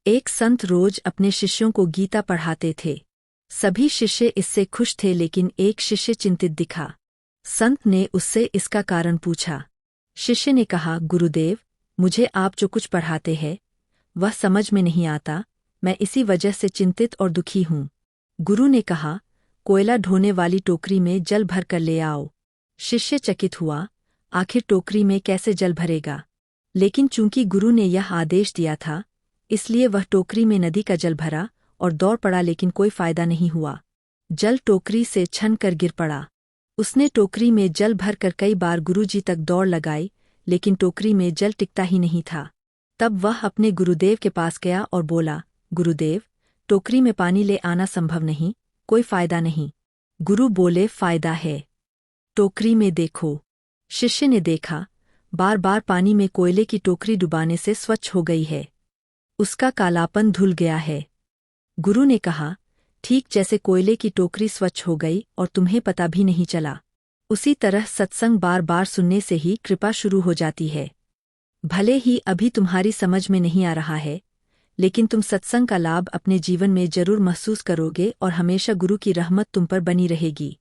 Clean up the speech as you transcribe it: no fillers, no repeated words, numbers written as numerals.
एक संत रोज अपने शिष्यों को गीता पढ़ाते थे। सभी शिष्य इससे खुश थे, लेकिन एक शिष्य चिंतित दिखा। संत ने उससे इसका कारण पूछा। शिष्य ने कहा, गुरुदेव, मुझे आप जो कुछ पढ़ाते हैं वह समझ में नहीं आता। मैं इसी वजह से चिंतित और दुखी हूँ। गुरु ने कहा, कोयला ढोने वाली टोकरी में जल भर कर ले आओ। शिष्य चकित हुआ, आखिर टोकरी में कैसे जल भरेगा? लेकिन चूंकि गुरु ने यह आदेश दिया था, इसलिए वह टोकरी में नदी का जल भरा और दौड़ पड़ा, लेकिन कोई फायदा नहीं हुआ। जल टोकरी से छन कर गिर पड़ा। उसने टोकरी में जल भर कर कई बार गुरुजी तक दौड़ लगाई, लेकिन टोकरी में जल टिकता ही नहीं था। तब वह अपने गुरुदेव के पास गया और बोला, गुरुदेव, टोकरी में पानी ले आना संभव नहीं, कोई फायदा नहीं। गुरु बोले, फायदा है, टोकरी में देखो। शिष्य ने देखा, बार बार पानी में कोयले की टोकरी डुबाने से स्वच्छ हो गई है। उसका कालापन धुल गया है। गुरु ने कहा, ठीक जैसे कोयले की टोकरी स्वच्छ हो गई और तुम्हें पता भी नहीं चला, उसी तरह सत्संग बार बार सुनने से ही कृपा शुरू हो जाती है। भले ही अभी तुम्हारी समझ में नहीं आ रहा है, लेकिन तुम सत्संग का लाभ अपने जीवन में जरूर महसूस करोगे और हमेशा गुरु की रहमत तुम पर बनी रहेगी।